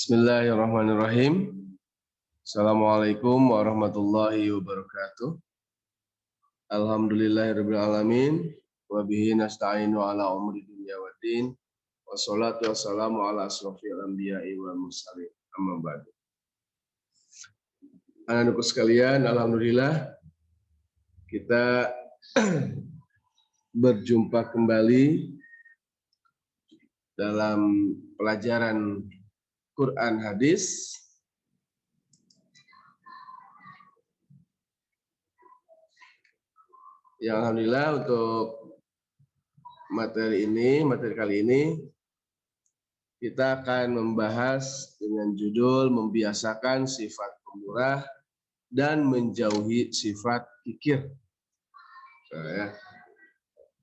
Bismillahirrahmanirrahim. Assalamualaikum warahmatullahi wabarakatuh. Alhamdulillahirabbil alamin wa bihi nasta'inu ala umuri dunya waddin. Wassalatu wassalamu ala asrofil anbiya'i wal mursalin. Amma ba'du. Anak-anakku sekalian, alhamdulillah kita berjumpa kembali dalam pelajaran Quran hadis yang alhamdulillah untuk materi kali ini kita akan membahas dengan judul membiasakan sifat pemurah dan menjauhi sifat kikir.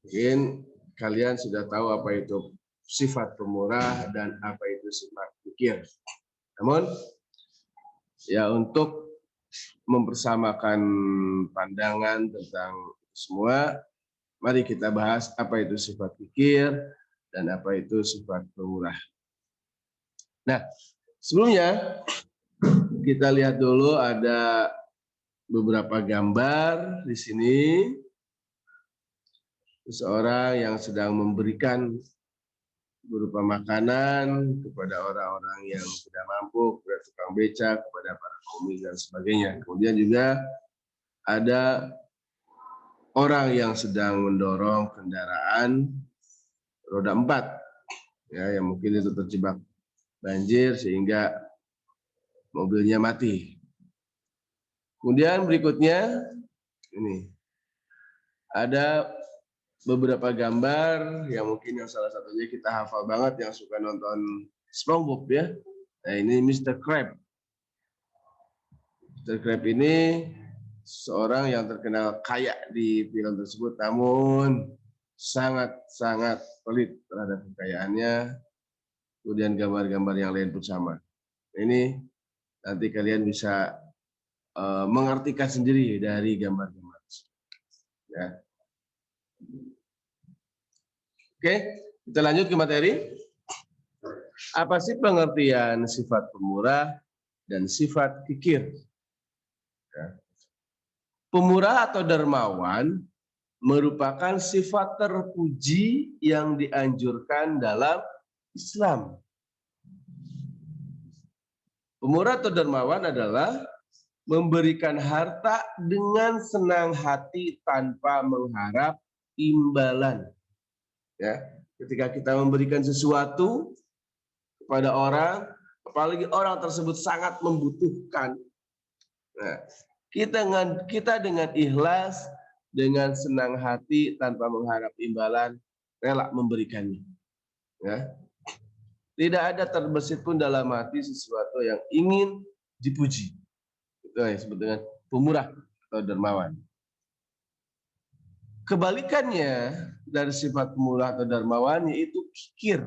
Mungkin kalian sudah tahu apa itu sifat pemurah dan apa itu sifat kikir. Namun ya untuk mempersamakan pandangan tentang semua, mari kita bahas apa itu sifat kikir dan apa itu sifat pemurah. Nah, sebelumnya kita lihat dulu ada beberapa gambar di sini. Seseorang yang sedang memberikan berupa makanan kepada orang-orang yang tidak mampu, kepada tukang becak, kepada para pengemis dan sebagainya. Kemudian juga ada orang yang sedang mendorong kendaraan roda 4, ya, yang mungkin itu terjebak banjir sehingga mobilnya mati. Kemudian berikutnya ini ada beberapa gambar yang mungkin yang salah satunya kita hafal banget yang suka nonton SpongeBob ya. Nah, ini Mr. Krabs. Mr. Krabs ini seorang yang terkenal kaya di film tersebut, namun sangat pelit terhadap kekayaannya. Kemudian gambar-gambar yang lain pun sama. Ini nanti kalian bisa mengartikan sendiri dari gambar-gambar. Ya. Oke, kita lanjut ke materi. Apa sih pengertian sifat pemurah dan sifat kikir? Ya. Pemurah atau dermawan merupakan sifat terpuji yang dianjurkan dalam Islam. Pemurah atau dermawan adalah memberikan harta dengan senang hati tanpa mengharap imbalan. Ya, ketika kita memberikan sesuatu kepada orang, apalagi orang tersebut sangat membutuhkan, nah, kita dengan ikhlas, dengan senang hati tanpa mengharap imbalan, rela memberikannya. Ya. Tidak ada terbesit pun dalam hati sesuatu yang ingin dipuji. Itu yang disebut dengan pemurah atau dermawan. Kebalikannya dari sifat pemurah atau dermawan yaitu kikir.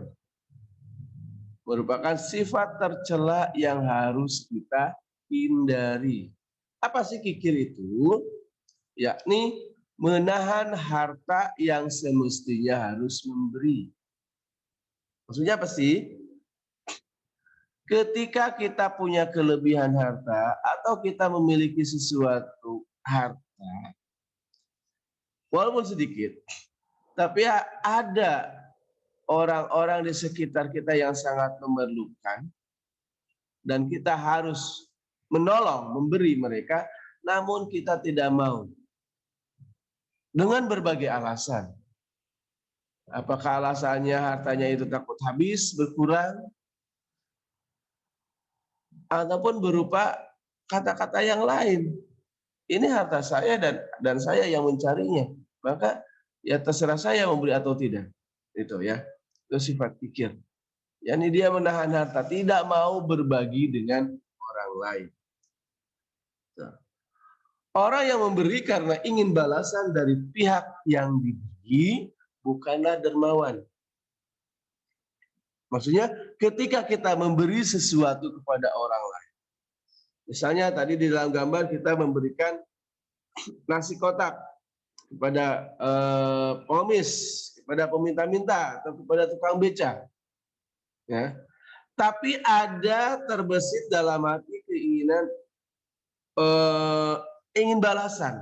Merupakan sifat tercela yang harus kita hindari. Apa sih kikir itu? Yakni menahan harta yang semestinya harus memberi. Maksudnya apa sih? Ketika kita punya kelebihan harta atau kita memiliki sesuatu harta, walaupun sedikit, tapi ada orang-orang di sekitar kita yang sangat memerlukan dan kita harus menolong, memberi mereka, namun kita tidak mau. Dengan berbagai alasan. Apakah alasannya hartanya itu takut habis, berkurang, ataupun berupa kata-kata yang lain. Ini harta saya dan saya yang mencarinya. Maka ya terserah saya memberi atau tidak. Itu ya. Itu sifat kikir. Yani dia menahan harta, tidak mau berbagi dengan orang lain. Orang yang memberi karena ingin balasan dari pihak yang diberi bukanlah dermawan. Maksudnya ketika kita memberi sesuatu kepada orang lain. Misalnya tadi di dalam gambar kita memberikan nasi kotak kepada pengemis, kepada peminta-minta atau kepada tukang beca. Ya. Tapi ada terbesit dalam hati keinginan ingin balasan,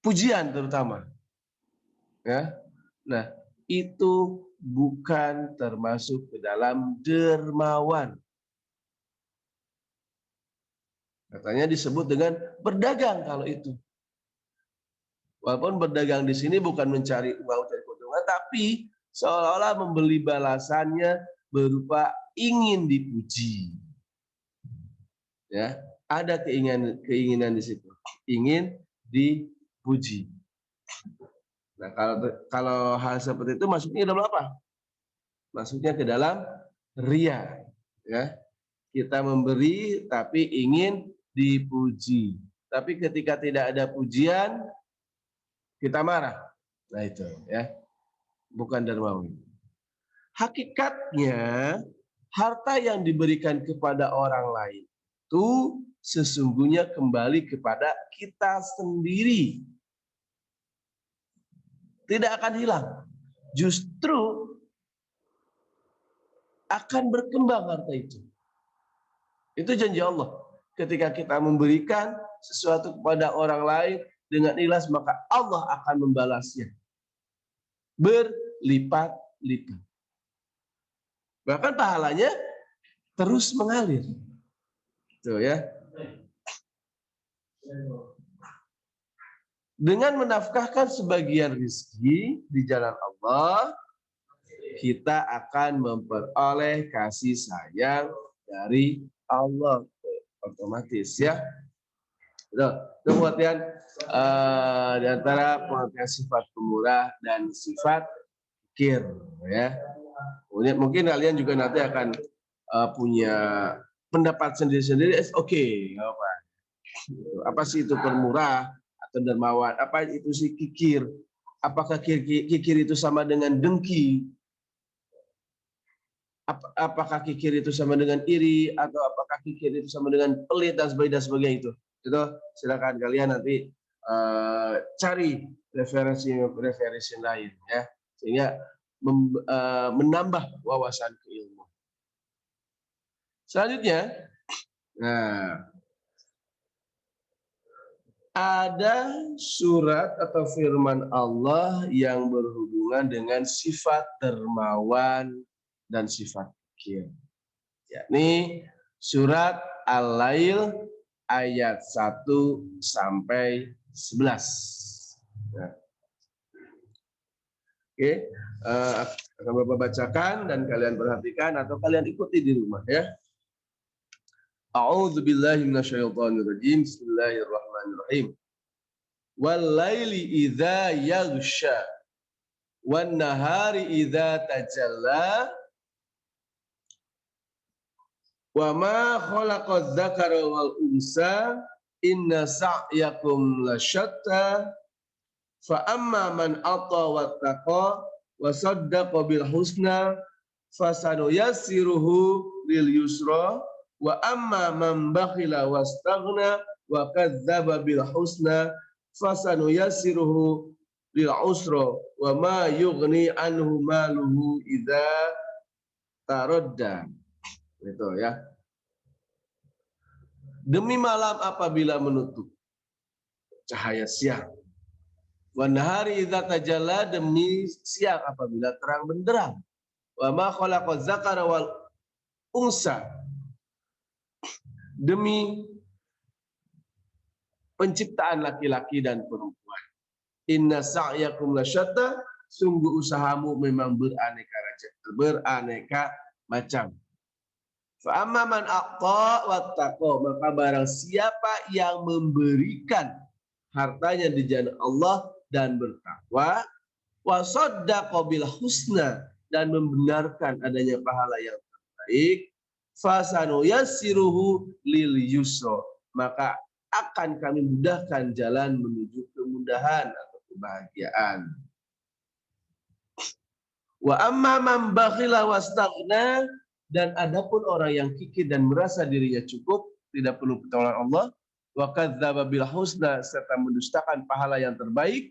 pujian terutama, ya. Nah, itu bukan termasuk ke dalam dermawan. Katanya disebut dengan berdagang kalau itu. Walaupun berdagang di sini bukan mencari uang, mencari keuntungan, tapi seolah-olah membeli balasannya berupa ingin dipuji. Ya, ada keinginan di situ, ingin dipuji. Nah, kalau hal seperti itu masuknya dalam apa? Masuknya ke dalam ria, ya. Kita memberi tapi ingin dipuji. Tapi ketika tidak ada pujian, kita marah. Nah itu, ya, bukan dermawi. Hakikatnya harta yang diberikan kepada orang lain itu sesungguhnya kembali kepada kita sendiri. Tidak akan hilang. Justru akan berkembang harta itu. Itu janji Allah. Ketika kita memberikan sesuatu kepada orang lain dengan ikhlas, maka Allah akan membalasnya berlipat-lipat. Bahkan pahalanya terus mengalir. Tuh ya. Dengan menafkahkan sebagian rezeki di jalan Allah, kita akan memperoleh kasih sayang dari Allah, otomatis ya. Itu pengertian di antara pengertian sifat pemurah dan sifat kir, ya. Kemudian mungkin kalian juga nanti akan punya pendapat sendiri-sendiri. Oke, apa sih itu pemurah atau dermawan? Apa itu sih kikir? Apakah kikir itu sama dengan dengki? Apakah kikir itu sama dengan iri, atau apakah kikir itu sama dengan pelit dan sebagainya itu silakan kalian nanti cari referensi lain, ya, sehingga menambah wawasan keilmuan. Selanjutnya, nah, ada surat atau firman Allah yang berhubungan dengan sifat dermawan dan sifat kikir, yakni surat Al-Lail ayat 1 sampai 11. Nah. Oke, akan Bapak bacakan dan kalian perhatikan atau kalian ikuti di rumah, ya. A'udzubillahi minasyaitonirrajim. Bismillahirrahmanirrahim. Wal-laili idza yaghsha wan nahari idza tajalla wa ma khalaqadz dzakara wal unsa inna sa'yakum lasyatta fa amma man ata wattaqa wa saddaqa bil husna fasanuyassiruhu lil yusra wa amma man bakhila wastaghna wa kadzdzaba bil husna fasanuyassiruhu lil usra wa ma yughni anhu maluhu idza taradda. Itu ya. Demi malam apabila menutup cahaya siang. Wan nahari idza tajalla, demi siang apabila terang benderang. Wa ma khalaqaz zakara wal unsa, demi penciptaan laki-laki dan perempuan. Inna sa'yakum lasyatta, sungguh usahamu memang beraneka macam. Fa amma man aqta wattaqa, maka barang siapa yang memberikan hartanya di jalan Allah dan bertakwa, wa saddaqa bil husna, dan membenarkan adanya pahala yang terbaik, fasanuyassiruhu lil yusra, maka akan kami mudahkan jalan menuju kemudahan atau kebahagiaan. Wa amma man bakhila wastaghna, dan adapun orang yang kikir dan merasa dirinya cukup, tidak perlu pertolongan Allah, wa kadzdzaba bil husna, serta mendustakan pahala yang terbaik,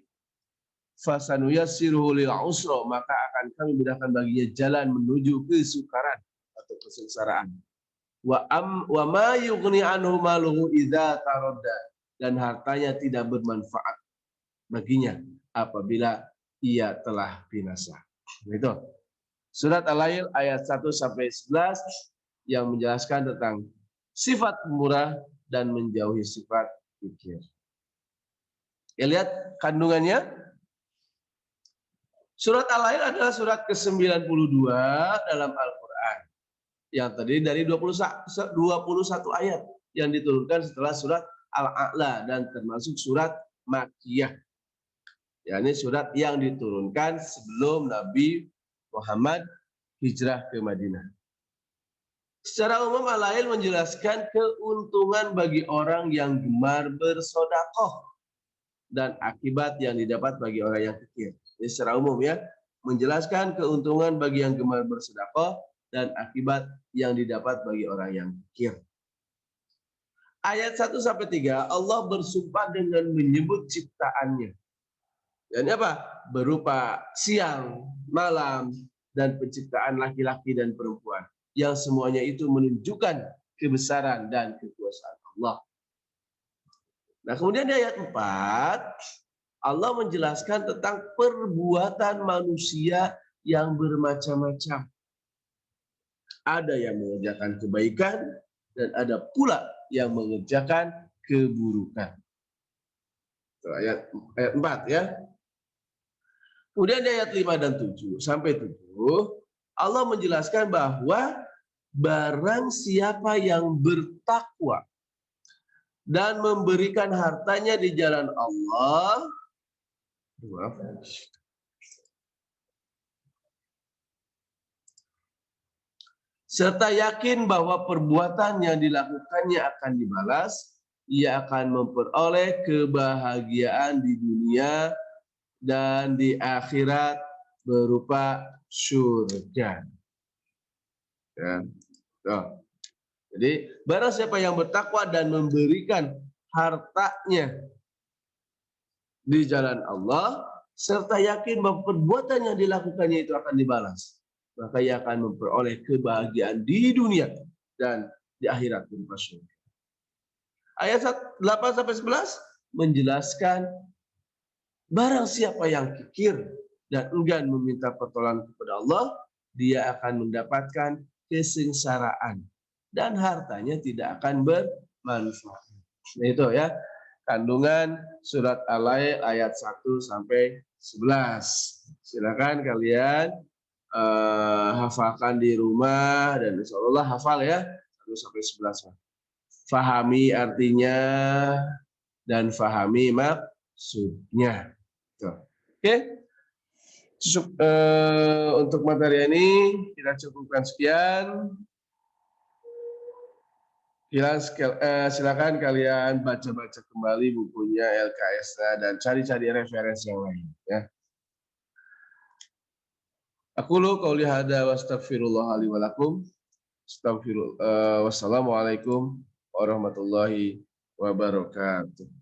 fasanuyassiruhu lil usra, maka akan kami mudahkan baginya jalan menuju kesukaran atau kesengsaraan. Wa ma yughni anhu maluhu idza taradda, dan hartanya tidak bermanfaat baginya apabila ia telah binasa. Itu surat Al-Lail ayat 1 sampai 11 yang menjelaskan tentang sifat murah dan menjauhi sifat kikir. Ya, lihat kandungannya. Surat Al-Lail adalah surat ke-92 dalam Al-Quran yang terdiri dari 21 ayat yang diturunkan setelah surat Al-A'la dan termasuk surat Makkiyah. yakni surat yang diturunkan sebelum Nabi Muhammad hijrah ke Madinah. Secara umum Al-Lail menjelaskan keuntungan bagi orang yang gemar bersedekah dan akibat yang didapat bagi orang yang kikir. Ini secara umum ya, menjelaskan keuntungan bagi yang gemar bersedekah dan akibat yang didapat bagi orang yang kikir. Ayat 1 sampai 3 Allah bersumpah dengan menyebut ciptaannya. Dan apa? Berupa siang, malam, dan penciptaan laki-laki dan perempuan. Yang semuanya itu menunjukkan kebesaran dan kekuasaan Allah. Nah, kemudian di ayat 4, Allah menjelaskan tentang perbuatan manusia yang bermacam-macam. Ada yang mengerjakan kebaikan, dan ada pula yang mengerjakan keburukan. Itu ayat 4 ya. Kemudian di ayat 5 dan 7 sampai 7, Allah menjelaskan bahwa barang siapa yang bertakwa dan memberikan hartanya di jalan Allah, serta yakin bahwa perbuatan yang dilakukannya akan dibalas, ia akan memperoleh kebahagiaan di dunia dan di akhirat berupa surga. Ya. Jadi barang siapa yang bertakwa dan memberikan hartanya di jalan Allah, serta yakin bahwa perbuatan yang dilakukannya itu akan dibalas, maka ia akan memperoleh kebahagiaan di dunia dan di akhirat berupa surga. Ayat 8 sampai 11 menjelaskan barang siapa yang kikir dan enggan meminta pertolongan kepada Allah, dia akan mendapatkan kesengsaraan dan hartanya tidak akan bermanfaat. Nah, itu ya kandungan surat Al-Lail ayat 1 sampai 11. Silakan kalian hafalkan di rumah dan insya Allah hafal ya 1 sampai 11. Fahami artinya dan fahami maksudnya. Oke, untuk materi ini kita cukupkan sekian. Silakan kalian baca-baca kembali bukunya LKS dan cari-cari referensi yang lain. Ya. Aqulu qouli hadza wa astaghfirullah li wa lakum. Wassalamualaikum warahmatullahi wabarakatuh.